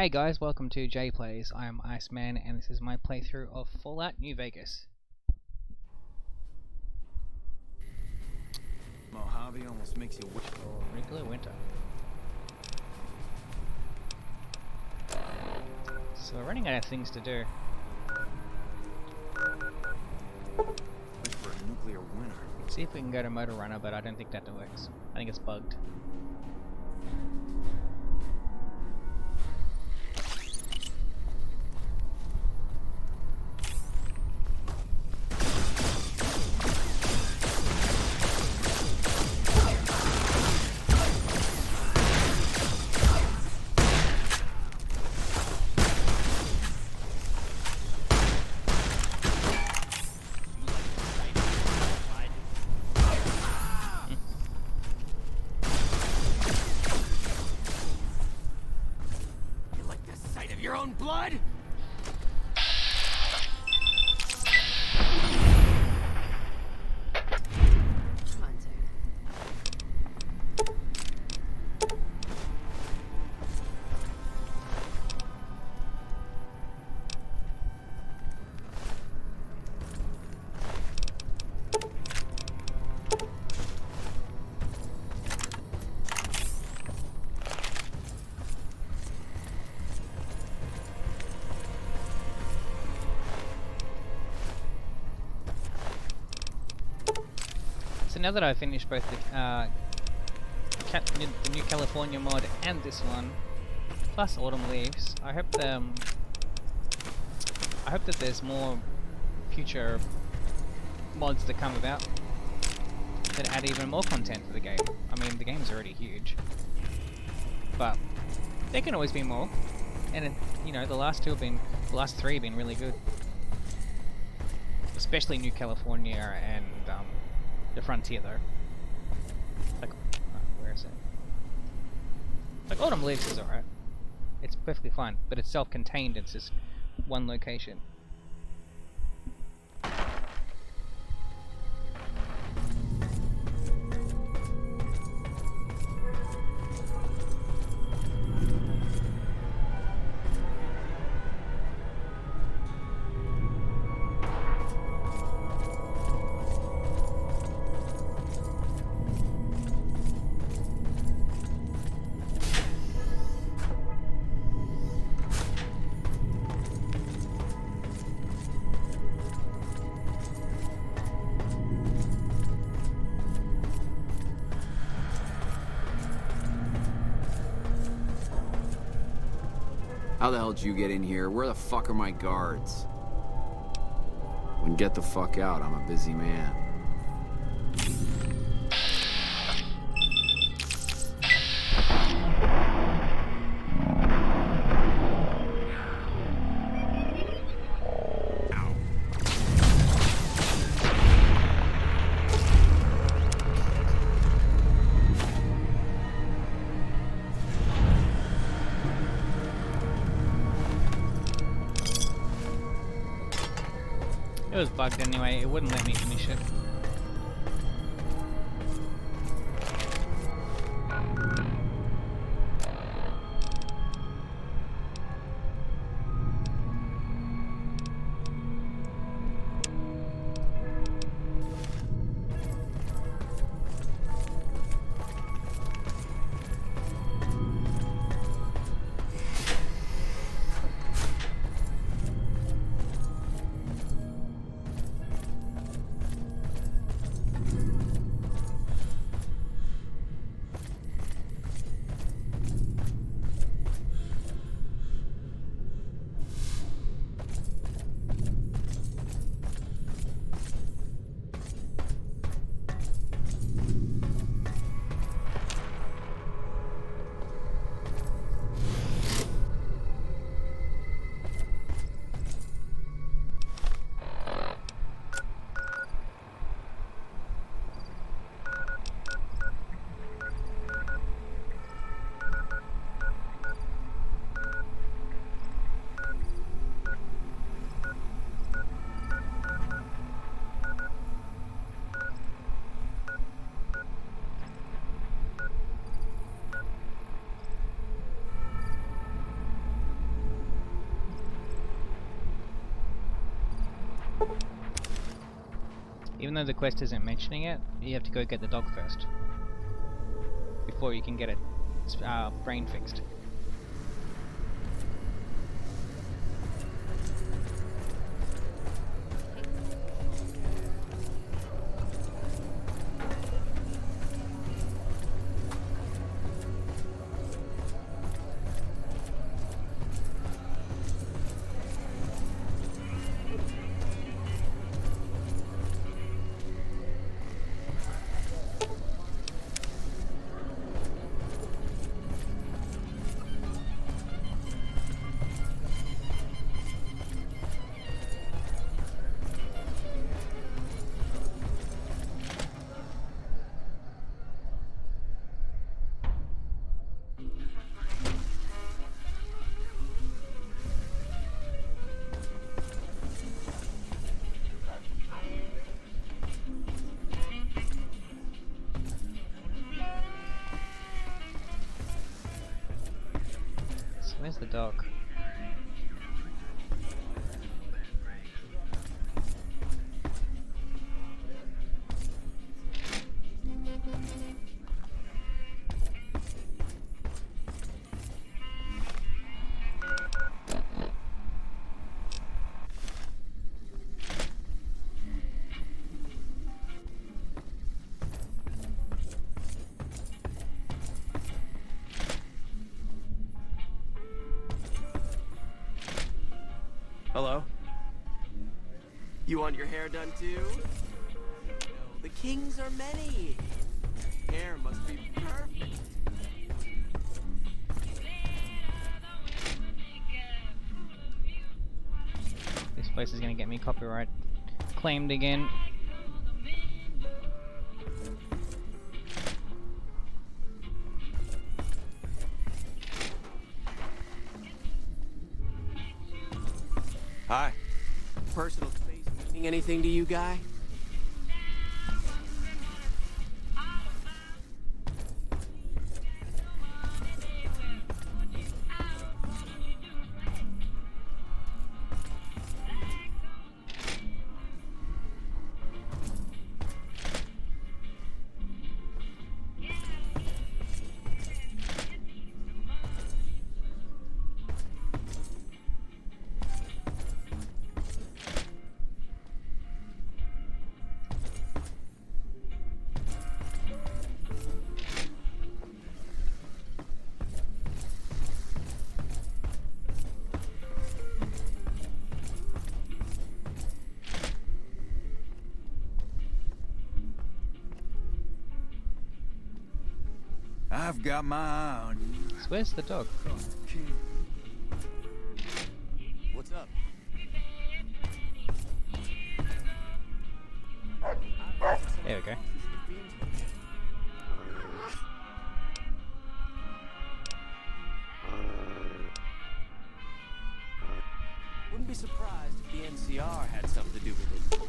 Hey guys, welcome to JPlays. I am Iceman and this is my playthrough of Fallout New Vegas. Mojave almost makes you wish For regular winter. So we're running out of things to do. for a nuclear winter. See if we can go to Motor Runner, but I don't think that works. I think it's bugged. Your own blood? Come on, Zach. So now that I've finished both the New California mod and this one, plus Autumn Leaves, I hope that there's more future mods that come about that add even more content to the game. I mean, the game's already huge, but there can always be more. And you know, the last three have been really good, especially New California and the Frontier though. Like, where is it? Like Autumn Leaves is alright. It's perfectly fine, but it's self-contained. It's just one location. How the hell did you get in here? Where the fuck are my guards? When get the fuck out, I'm a busy man. It was bugged anyway, it wouldn't let me finish it. Even though the quest isn't mentioning it, you have to go get the dog first. Before you can get its brain fixed. So where's the dog? Hello? You want your hair done too? The kings are many. Hair must be perfect. This place is gonna get me copyright claimed again. Hi. Personal space meaning anything to you, guy? I've got my eye on you. So where's the dog? King. What's up? There we go. Wouldn't be surprised if the NCR had something to do with it.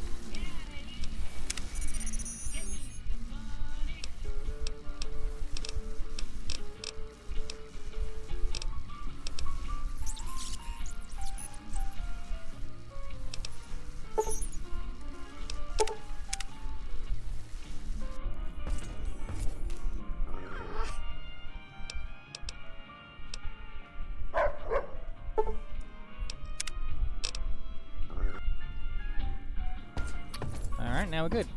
Alright, now we're good.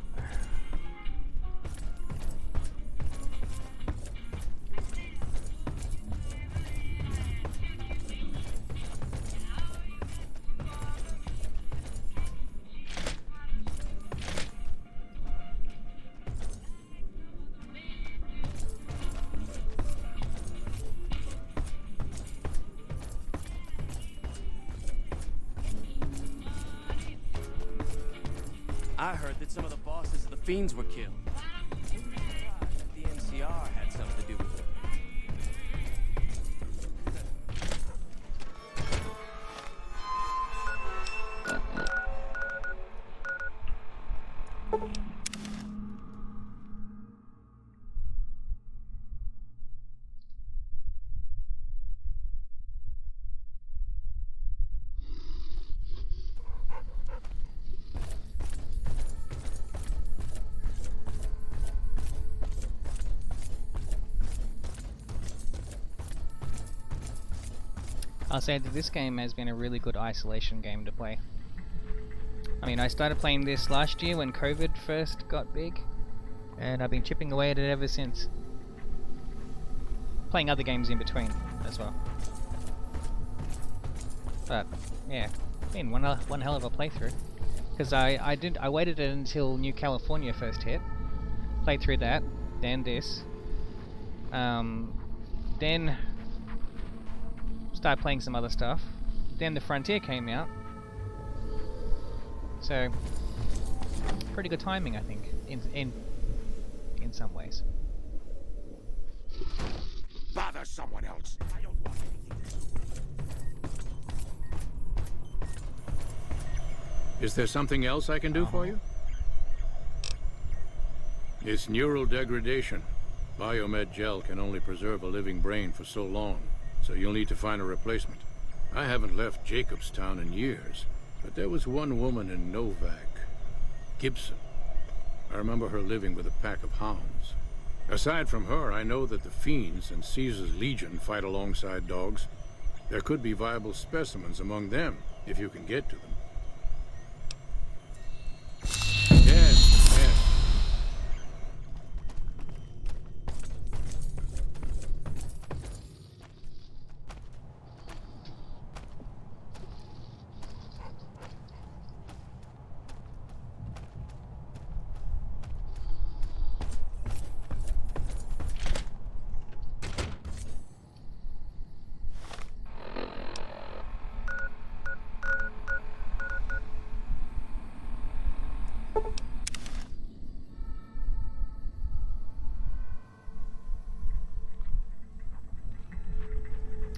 I heard that some of the bosses of the Fiends were killed. Wouldn't be surprised if the NCR had something to do with it. I'll say that this game has been a really good isolation game to play. I mean, I started playing this last year when COVID first got big, and I've been chipping away at it ever since. Playing other games in between as well. But yeah, been one hell of a playthrough. Because I waited until New California first hit, played through that, then this, then started playing some other stuff, then the Frontier came out. So pretty good timing, I think, in some ways. Bother someone else. I don't want anything to do with it. Is there something else I can do for you? It's neural degradation. Biomed gel can only preserve a living brain for so long, so you'll need to find a replacement. I haven't left Jacobstown in years, but there was one woman in Novak, Gibson. I remember her living with a pack of hounds. Aside from her, I know that the Fiends and Caesar's Legion fight alongside dogs. There could be viable specimens among them, if you can get to them. Yes, yes.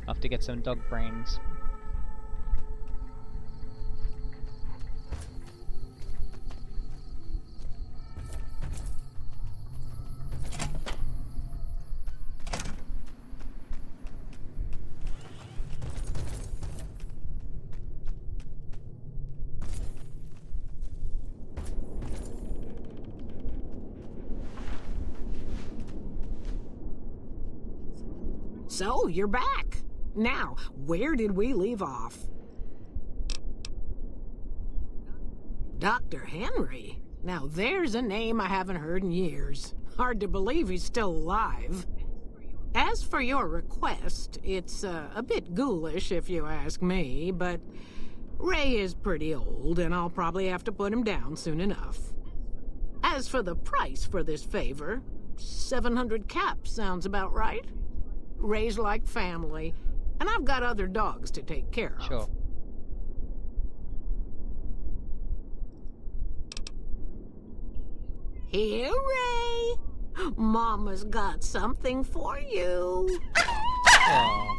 I'll have to get some dog brains. So, you're back. Now, where did we leave off? Dr. Henry? Now there's a name I haven't heard in years. Hard to believe he's still alive. As for your request, it's a bit ghoulish if you ask me, but Ray is pretty old and I'll probably have to put him down soon enough. As for the price for this favor, 700 caps sounds about right. Ray's like family, and I've got other dogs to take care of. Sure. Here, Ray. Mama's got something for you. Aww.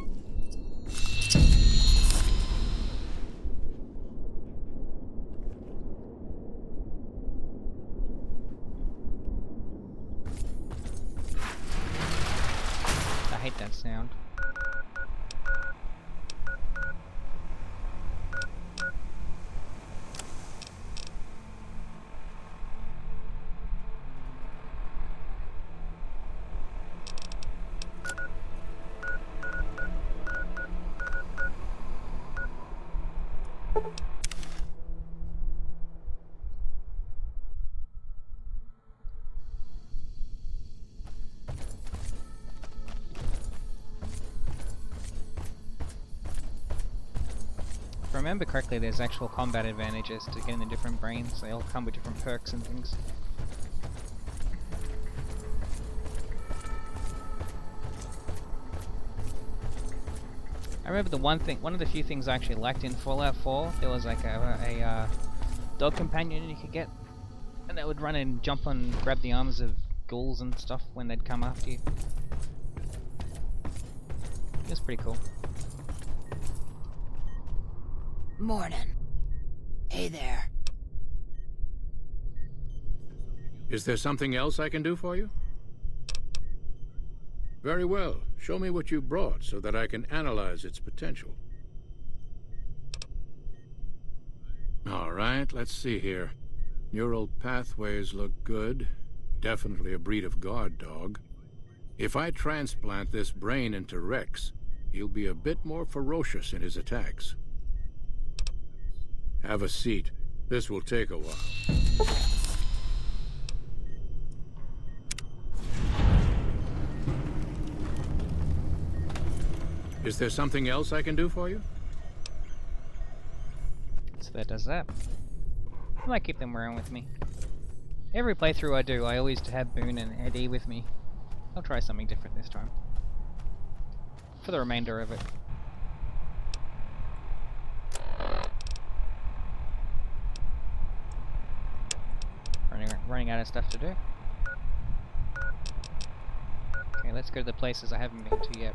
I hate that sound. If I remember correctly, there's actual combat advantages to getting the different brains. They all come with different perks and things. I remember one of the few things I actually liked in Fallout 4, there was like a dog companion you could get, and that would run and jump and grab the arms of ghouls and stuff when they'd come after you. It was pretty cool. Morning. Hey there. Is there something else I can do for you? Very well. Show me what you brought so that I can analyze its potential. All right, let's see here. Neural pathways look good. Definitely a breed of guard dog. If I transplant this brain into Rex, he'll be a bit more ferocious in his attacks. Have a seat. This will take a while. Is there something else I can do for you? So that does that. I might keep them around with me. Every playthrough I do, I always have Boone and Eddie with me. I'll try something different this time. For the remainder of it. Running out of stuff to do. Okay, let's go to the places I haven't been to yet.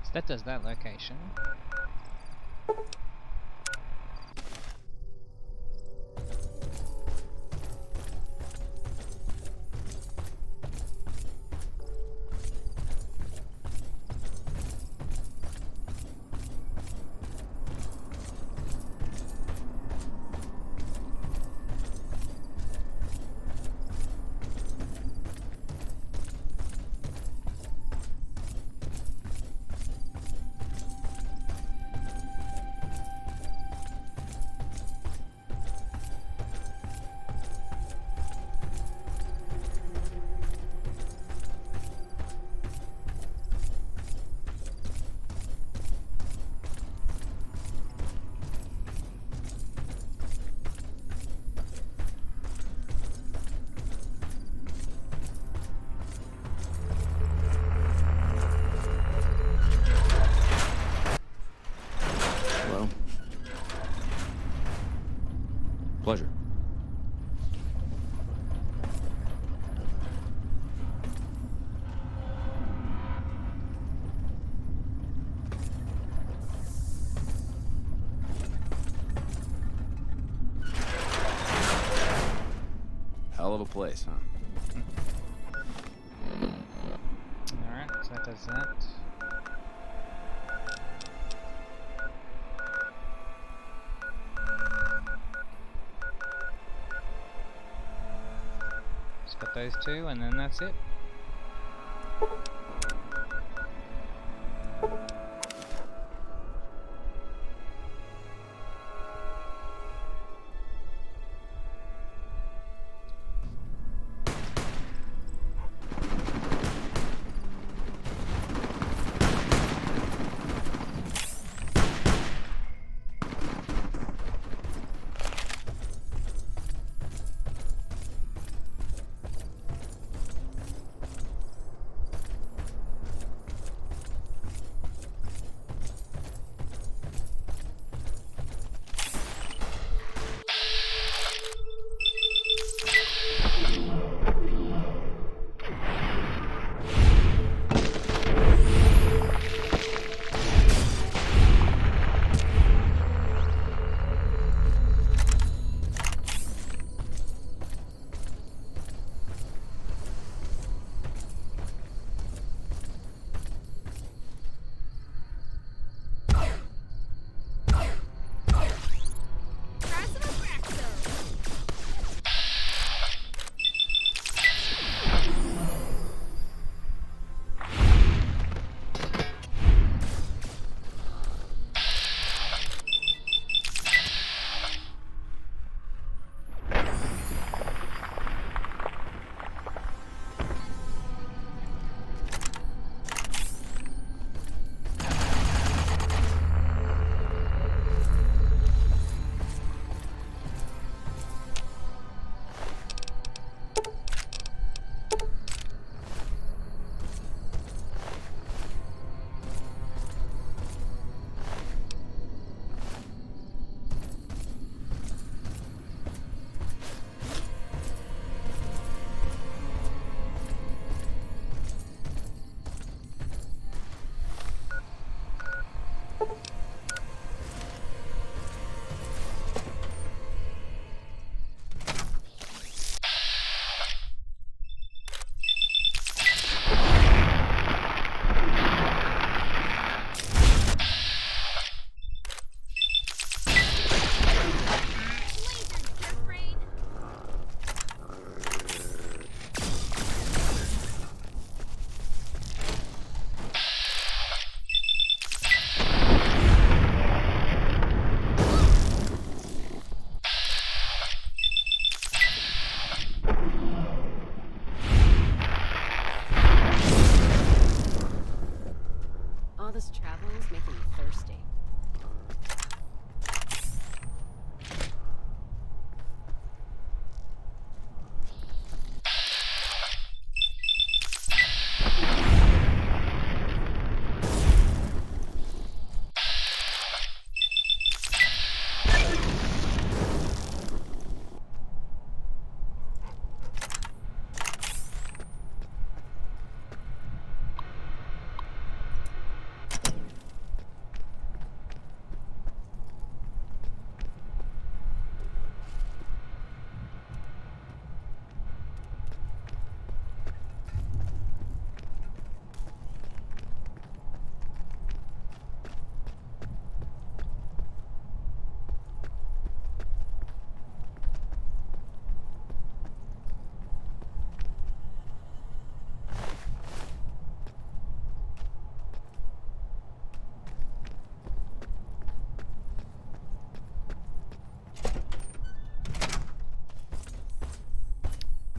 So that does that location. Hello? Pleasure. Hell of a place, huh? Alright, so that does that. Just got those two, and then that's it.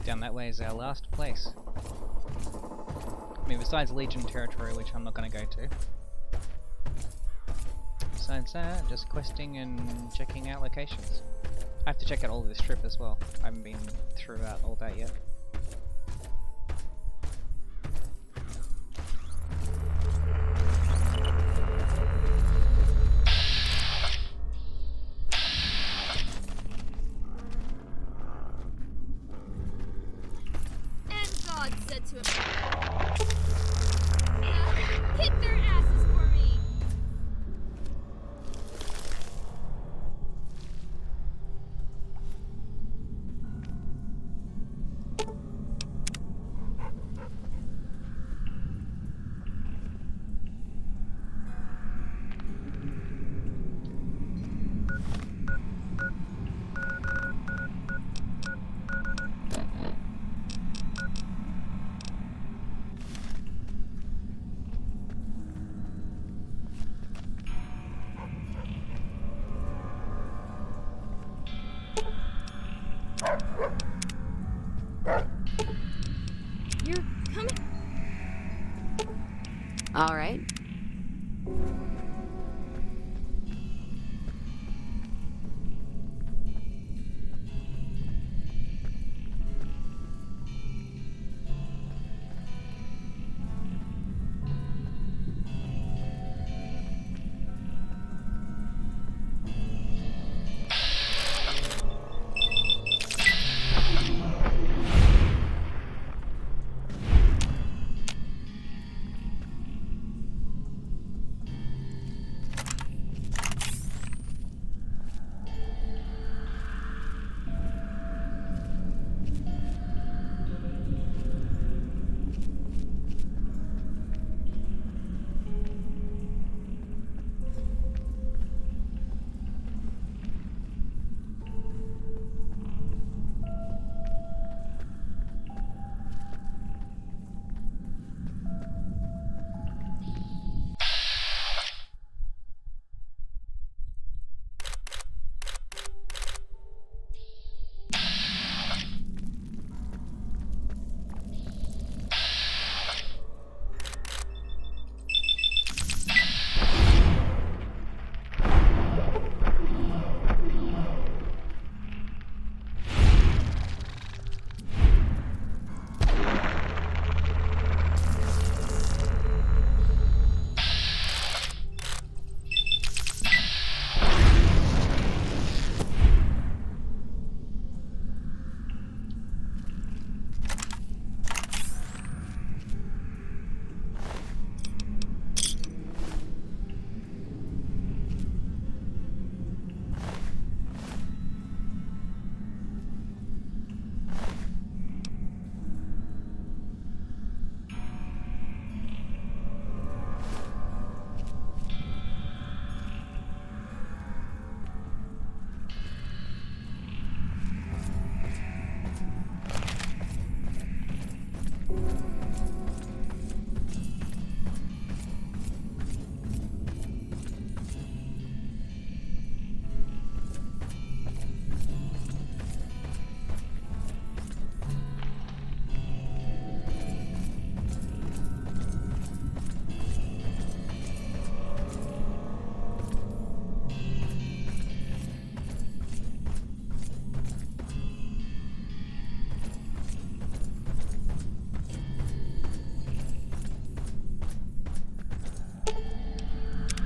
Down that way is our last place. I mean, besides Legion territory, which I'm not going to go to. Besides that, just questing and checking out locations. I have to check out all of this strip as well. I haven't been throughout all that yet. And God said to him, kick their asses for me. You're coming. All right.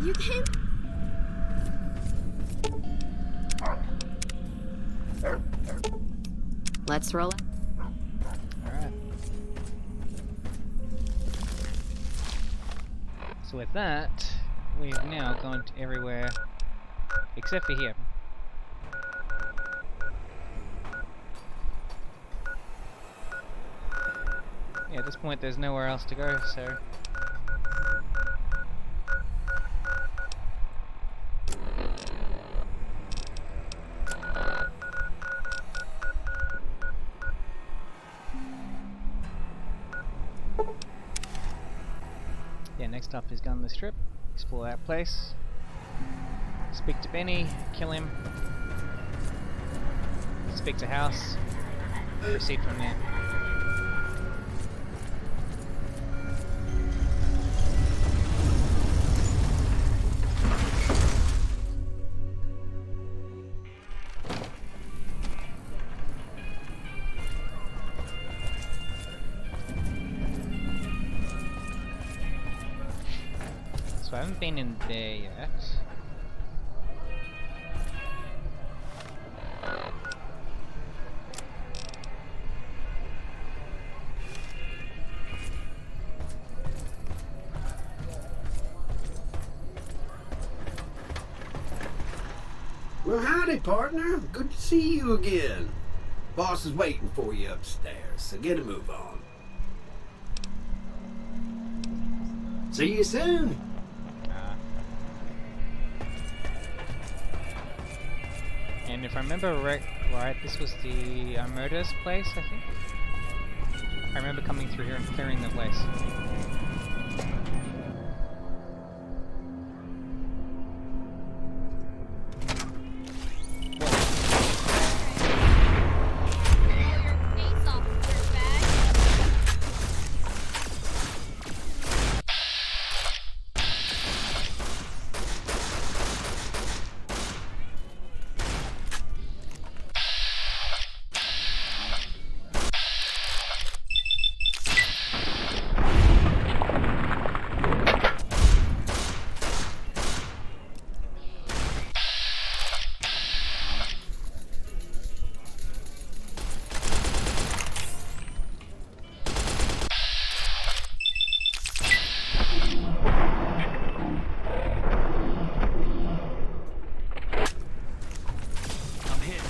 You came. Let's roll it. Alright. So with that, we've now gone to everywhere except for here. Yeah, at this point there's nowhere else to go, so... Yeah, next up is gun the strip, explore that place, speak to Benny, kill him, speak to House. proceed from there. So I haven't been in there yet. Well, howdy, partner. Good to see you again. Boss is waiting for you upstairs, so get a move on. See you soon. And if I remember right, this was the murder's place, I think. I remember coming through here and clearing the place. Face off, dirtbag. I'm hit.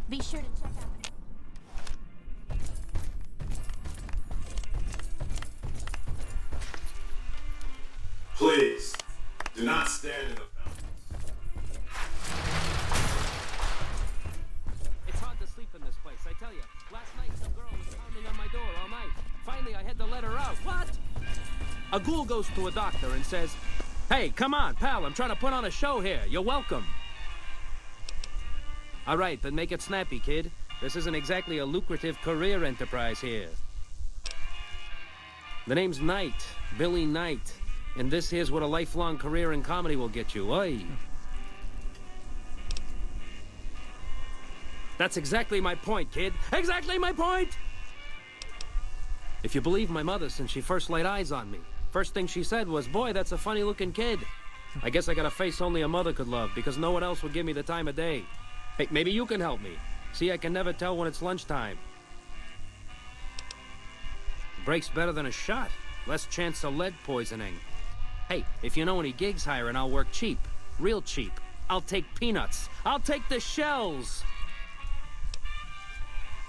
Be sure to check out. Please, do not stand in the fountains. It's hard to sleep in this place, I tell you. Last night, some girl was pounding on my door all night. Finally, I had to let her out. What? A ghoul goes to a doctor and says, "Hey, come on, pal, I'm trying to put on a show here. You're welcome." All right, then make it snappy, kid. This isn't exactly a lucrative career enterprise here. The name's Knight, Billy Knight. And this here's what a lifelong career in comedy will get you. Oi. That's exactly my point, kid. Exactly my point! If you believe my mother, since she first laid eyes on me, first thing she said was, "Boy, that's a funny-looking kid." I guess I got a face only a mother could love, because no one else would give me the time of day. Hey, maybe you can help me. See, I can never tell when it's lunchtime. Break's better than a shot. Less chance of lead poisoning. Hey, if you know any gigs hiring, I'll work cheap. Real cheap. I'll take peanuts. I'll take the shells.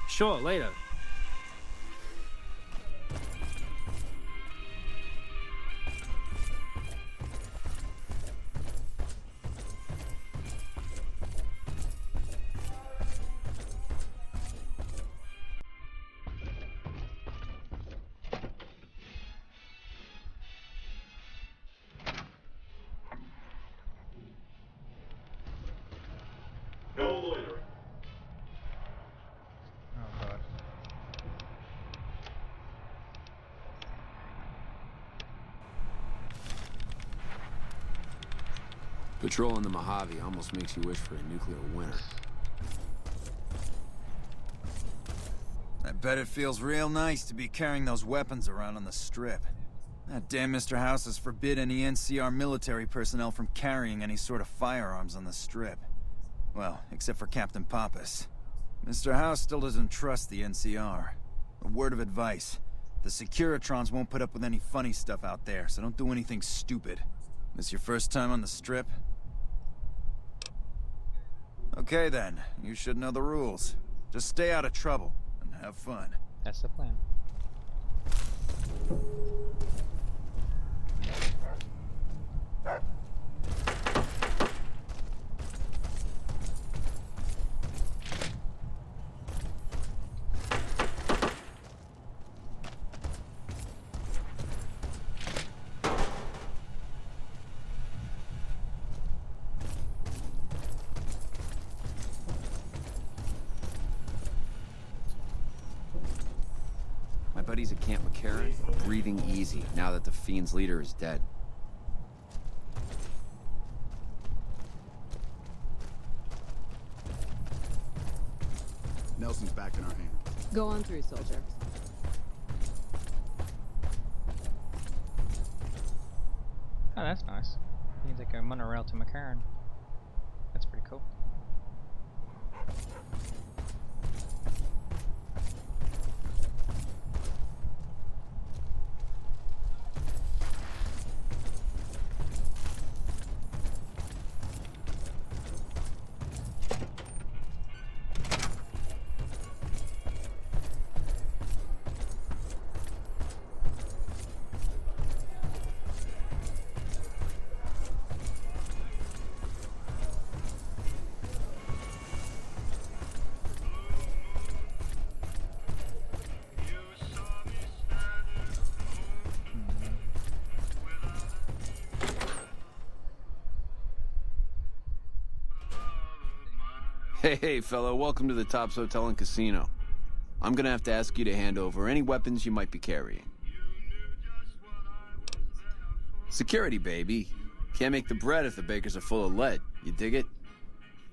Sure, later. No loitering. Oh god. Patrolling the Mojave almost makes you wish for a nuclear winter. I bet it feels real nice to be carrying those weapons around on the strip. That damn Mr. House has forbid any NCR military personnel from carrying any sort of firearms on the strip. Well, except for Captain Pappas. Mr. House still doesn't trust the NCR. A word of advice. The Securitrons won't put up with any funny stuff out there, so don't do anything stupid. This your first time on the Strip? Okay then, you should know the rules. Just stay out of trouble, and have fun. That's the plan. My buddies at Camp McCarran are breathing easy now that the Fiend's leader is dead. Nelson's back in our hands. Go on through, soldier. Oh, that's nice. You can take a monorail to McCarran. That's pretty cool. Hey, fellow, welcome to the Tops Hotel and Casino. I'm gonna have to ask you to hand over any weapons you might be carrying. Security, baby. Can't make the bread if the bakers are full of lead. You dig it?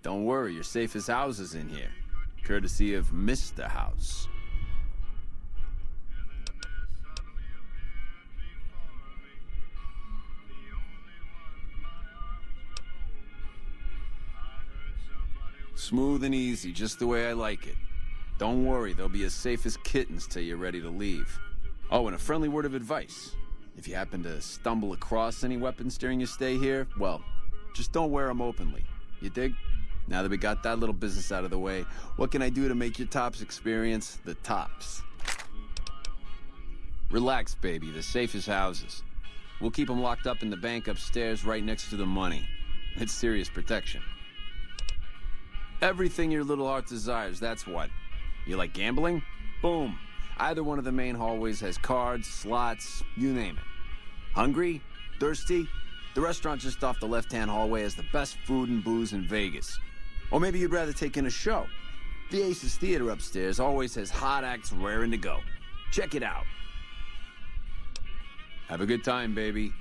Don't worry, your safest house is in here. Courtesy of Mr. House. Smooth and easy, just the way I like it. Don't worry, they'll be as safe as kittens till you're ready to leave. Oh, and a friendly word of advice. If you happen to stumble across any weapons during your stay here, well, just don't wear them openly. You dig? Now that we got that little business out of the way, what can I do to make your Tops experience the tops? Relax, baby, the safest houses. We'll keep them locked up in the bank upstairs right next to the money. It's serious protection. Everything your little heart desires, that's what. You like gambling? Boom. Either one of the main hallways has cards, slots, you name it. Hungry? Thirsty? The restaurant just off the left-hand hallway has the best food and booze in Vegas. Or maybe you'd rather take in a show. The Aces Theater upstairs always has hot acts raring to go. Check it out. Have a good time, baby.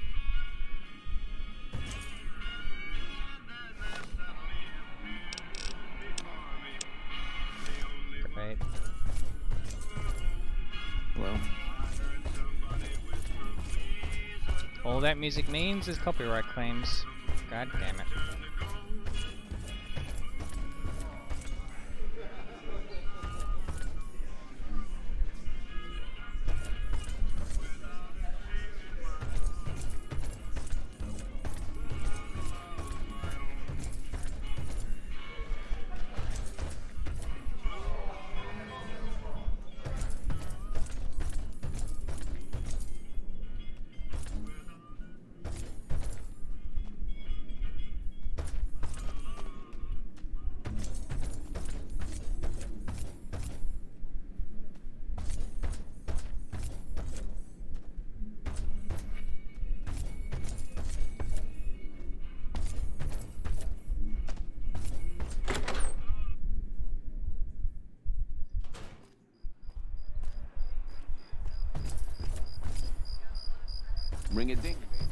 Right. Well, all that music means is copyright claims. God damn it. ring a ding, baby.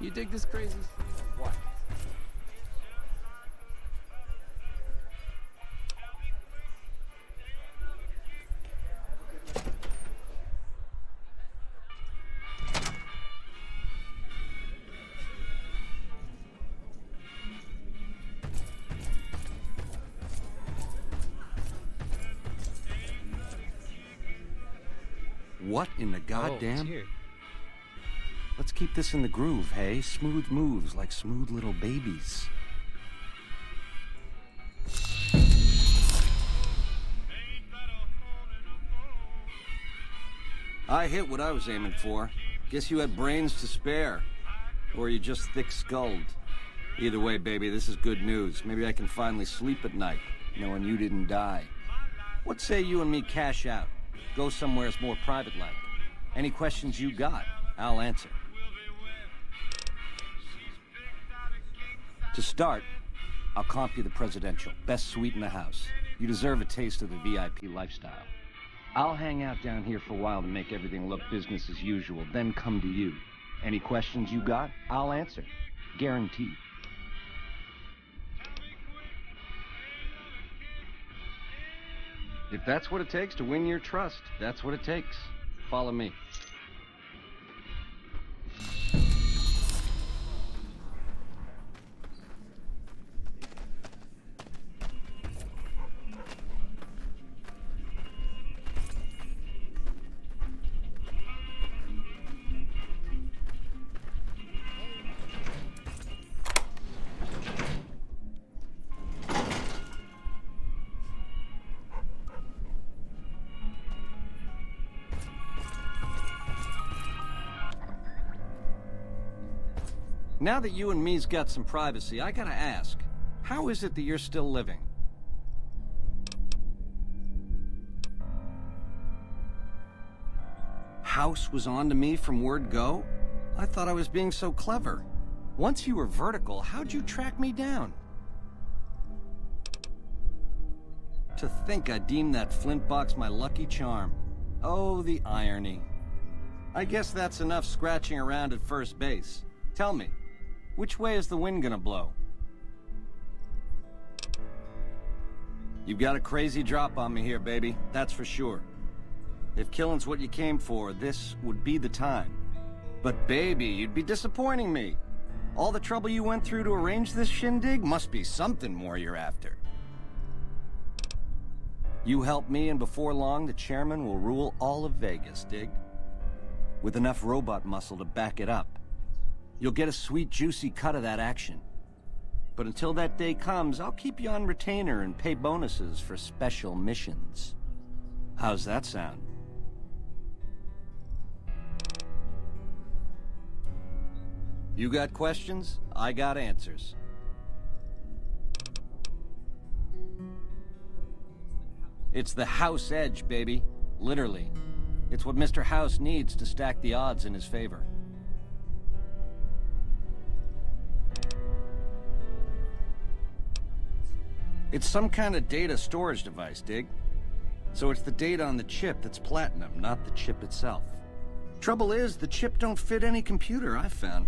You dig this crazy scene or what? What in the goddamn? Oh, Let's keep this in the groove, hey? Smooth moves like smooth little babies. I hit what I was aiming for. Guess you had brains to spare. Or you just thick-skulled. Either way, baby, this is good news. Maybe I can finally sleep at night, knowing you didn't die. What say you and me cash out? Go somewheres more private-like. Any questions you got, I'll answer. To start, I'll comp you the presidential. Best suite in the house. You deserve a taste of the VIP lifestyle. I'll hang out down here for a while to make everything look business as usual, then come to you. Any questions you got, I'll answer. Guaranteed. If that's what it takes to win your trust, that's what it takes. Follow me. Now that you and me's got some privacy, I gotta ask, how is it that you're still living? House was on to me from word go? I thought I was being so clever. Once you were vertical, how'd you track me down? To think I deemed that flint box my lucky charm. Oh, the irony. I guess that's enough scratching around at first base. Tell me, which way is the wind gonna blow? You've got a crazy drop on me here, baby. That's for sure. If killing's what you came for, this would be the time. But baby, you'd be disappointing me. All the trouble you went through to arrange this shindig must be something more you're after. You help me, and before long, the chairman will rule all of Vegas, dig? With enough robot muscle to back it up. You'll get a sweet, juicy cut of that action. But until that day comes, I'll keep you on retainer and pay bonuses for special missions. How's that sound? You got questions? I got answers. It's the House Edge, baby. Literally. It's what Mr. House needs to stack the odds in his favor. It's some kind of data storage device, dig? So it's the data on the chip that's platinum, not the chip itself. Trouble is, the chip don't fit any computer I've found.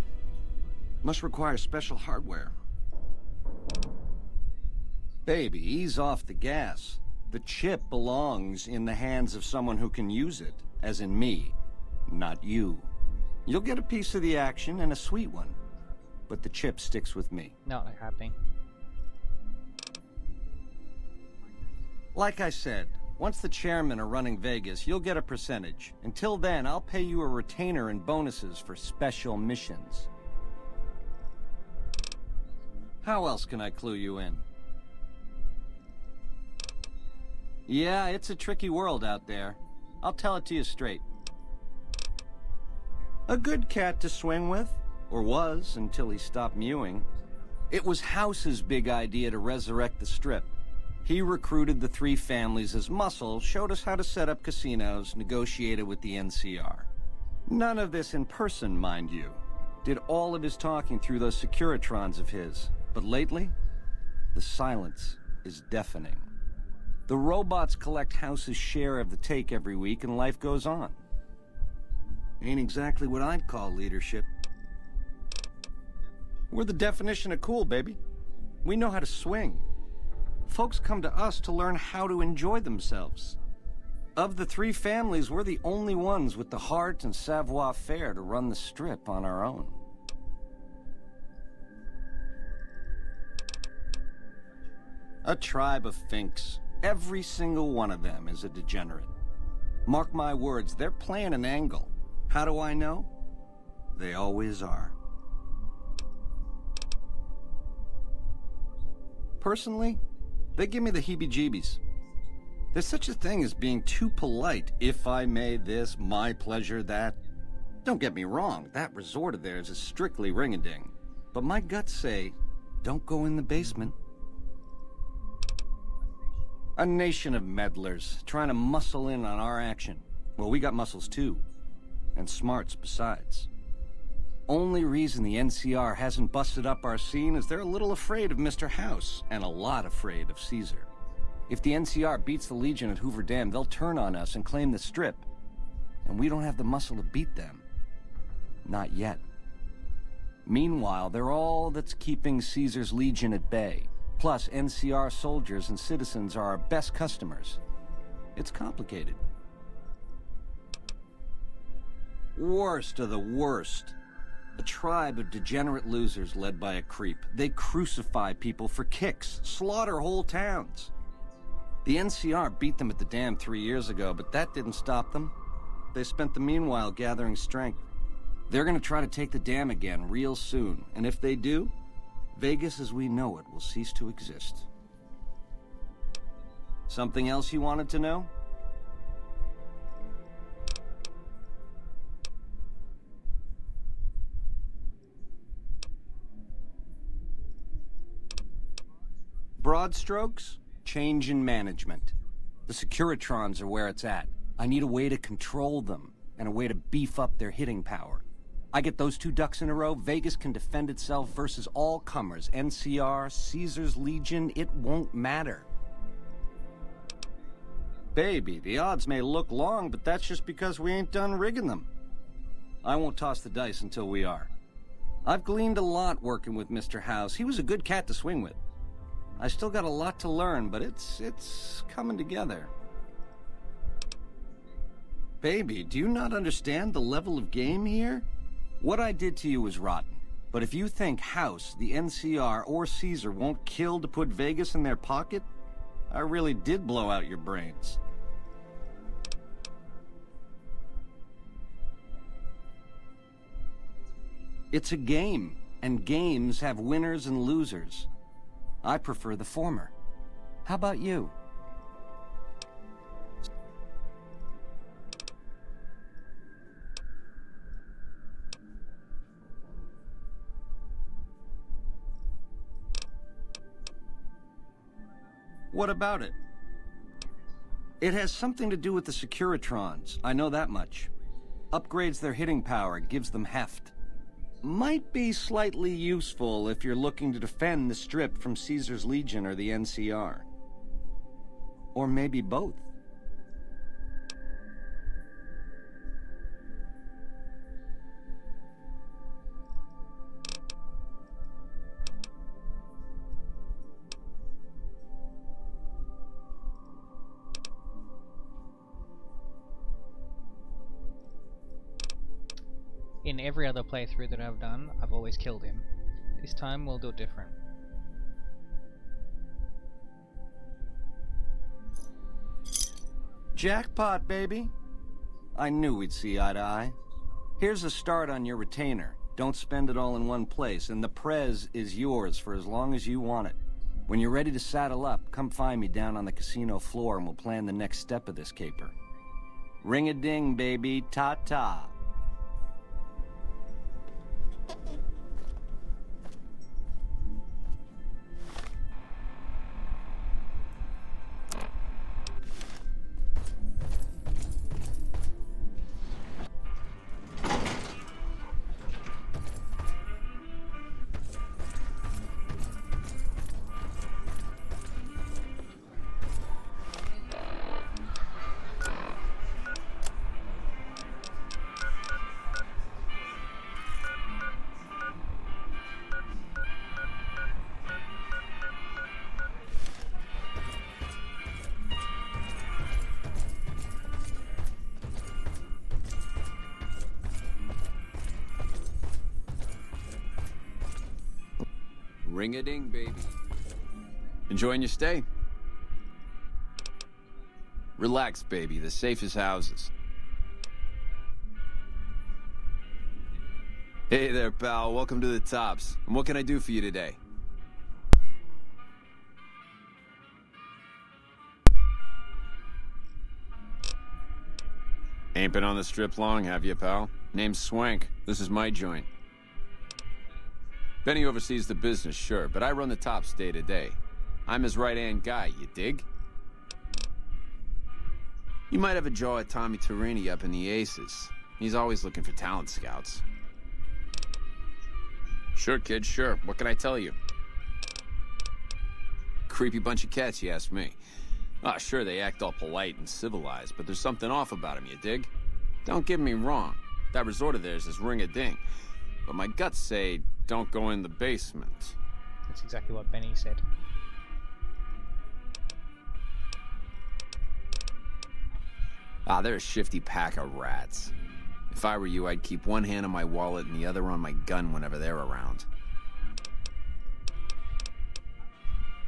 Must require special hardware. Baby, ease off the gas. The chip belongs in the hands of someone who can use it, as in me, not you. You'll get a piece of the action, and a sweet one. But the chip sticks with me. Not happening. Like I said, once the chairmen are running Vegas, you'll get a percentage. Until then, I'll pay you a retainer and bonuses for special missions. How else can I clue you in? Yeah, it's a tricky world out there. I'll tell it to you straight. A good cat to swing with, or was until he stopped mewing. It was House's big idea to resurrect the Strip. He recruited the three families as muscle, showed us how to set up casinos, negotiated with the NCR. None of this in person, mind you. Did all of his talking through those Securitrons of his. But lately, the silence is deafening. The robots collect House's share of the take every week, and life goes on. Ain't exactly what I'd call leadership. We're the definition of cool, baby. We know how to swing. Folks come to us to learn how to enjoy themselves. Of the three families, we're the only ones with the heart and savoir-faire to run the strip on our own. A tribe of finks. Every single one of them is a degenerate. Mark my words, they're playing an angle. How do I know? They always are. Personally, they give me the heebie-jeebies. There's such a thing as being too polite. If I may this, my pleasure that. Don't get me wrong, that resort of theirs is strictly ring-a-ding. But my guts say, don't go in the basement. A nation of meddlers, trying to muscle in on our action. Well, we got muscles too. And smarts besides. Only reason the NCR hasn't busted up our scene is they're a little afraid of Mr. House, and a lot afraid of Caesar. If the NCR beats the Legion at Hoover Dam, they'll turn on us and claim the Strip. And we don't have the muscle to beat them. Not yet. Meanwhile, they're all that's keeping Caesar's Legion at bay. Plus, NCR soldiers and citizens are our best customers. It's complicated. Worst of the worst. A tribe of degenerate losers led by a creep. They crucify people for kicks, slaughter whole towns. The NCR beat them at the dam 3 years ago, but that didn't stop them. They spent the meanwhile gathering strength. They're gonna try to take the dam again real soon, and if they do, Vegas as we know it will cease to exist. Something else you wanted to know? Broad strokes, change in management. The Securitrons are where it's at. I need a way to control them, and a way to beef up their hitting power. I get those two ducks in a row, Vegas can defend itself versus all comers. NCR, Caesar's Legion, it won't matter. Baby, the odds may look long, but that's just because we ain't done rigging them. I won't toss the dice until we are. I've gleaned a lot working with Mr. House. He was a good cat to swing with. I still got a lot to learn, but it's coming together. Baby, do you not understand the level of game here? What I did to you was rotten. But if you think House, the NCR, or Caesar won't kill to put Vegas in their pocket, I really did blow out your brains. It's a game, and games have winners and losers. I prefer the former. How about you? What about it? It has something to do with the Securitrons, I know that much. Upgrades their hitting power, gives them heft. Might be slightly useful if you're looking to defend the Strip from Caesar's Legion or the NCR. Or maybe both. In every other playthrough that I've done, I've always killed him. This time we'll do it different. Jackpot, baby. I knew we'd see eye to eye. Here's a start on your retainer. Don't spend it all in one place, and the Prez is yours for as long as you want it. When you're ready to saddle up, come find me down on the casino floor and we'll plan the next step of this caper. Ring-a-ding, baby. Ta-ta. Ring-a-ding, baby. Enjoying your stay? Relax, baby. The safest houses. Hey there, pal. Welcome to the Tops. And what can I do for you today? Ain't been on the strip long, have you, pal? Name's Swank. This is my joint. Benny oversees the business, sure, but I run the Tops day to day. I'm his right-hand guy, you dig? You might have a jaw at Tommy Torini up in the Aces. He's always looking for talent scouts. Sure, kid, sure. What can I tell you? Creepy bunch of cats, you ask me. Ah, sure, they act all polite and civilized, but there's something off about them, you dig? Don't get me wrong. That resort of theirs is ring-a-ding. But my guts say, don't go in the basement. That's exactly what Benny said. Ah, they're a shifty pack of rats. If I were you, I'd keep one hand on my wallet and the other on my gun whenever they're around.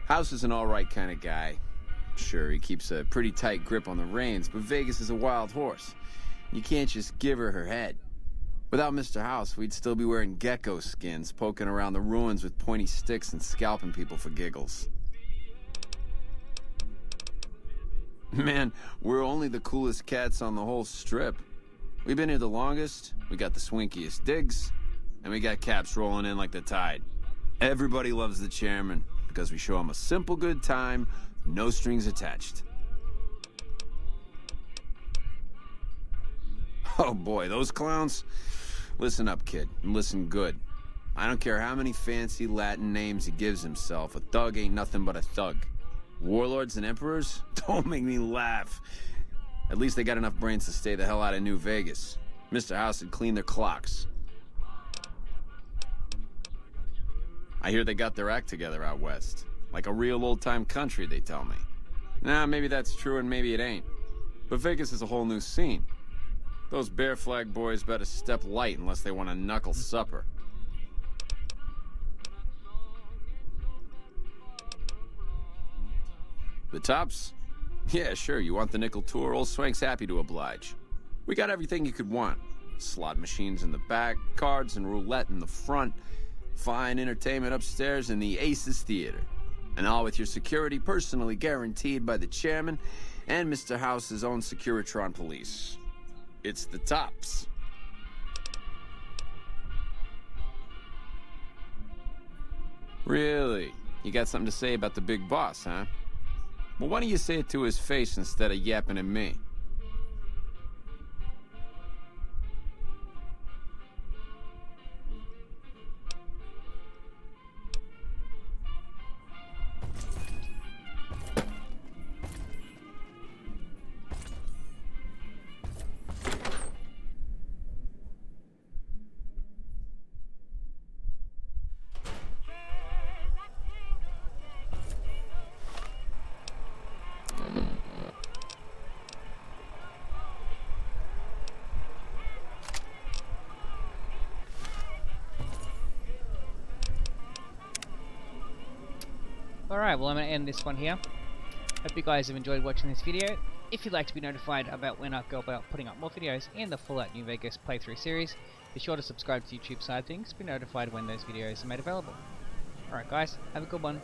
House is an alright kind of guy. Sure, he keeps a pretty tight grip on the reins, but Vegas is a wild horse. You can't just give her her head. Without Mr. House, we'd still be wearing gecko skins, poking around the ruins with pointy sticks and scalping people for giggles. Man, we're only the coolest cats on the whole strip. We've been here the longest, we got the swinkiest digs, and we got caps rolling in like the tide. Everybody loves the chairman, because we show him a simple good time, no strings attached. Oh boy, those clowns? Listen up, kid, and listen good. I don't care how many fancy Latin names he gives himself, a thug ain't nothing but a thug. Warlords and emperors? Don't make me laugh. At least they got enough brains to stay the hell out of New Vegas. Mr. House had cleaned their clocks. I hear they got their act together out west. Like a real old-time country, they tell me. Nah, maybe that's true and maybe it ain't. But Vegas is a whole new scene. Those Bear Flag boys better step light unless they want a knuckle supper. The Tops? Yeah, sure, you want the nickel tour? Old Swank's happy to oblige. We got everything you could want. Slot machines in the back, cards and roulette in the front, fine entertainment upstairs in the Aces Theater. And all with your security personally guaranteed by the chairman and Mr. House's own Securitron police. It's the Tops. Really? You got something to say about the big boss, huh? Well, why don't you say it to his face instead of yapping at me? Alright, well I'm going to end this one here. Hope you guys have enjoyed watching this video. If you'd like to be notified about when I go about putting up more videos in the Fallout New Vegas playthrough series, be sure to subscribe to the YouTube side of things to be notified when those videos are made available. Alright guys, have a good one.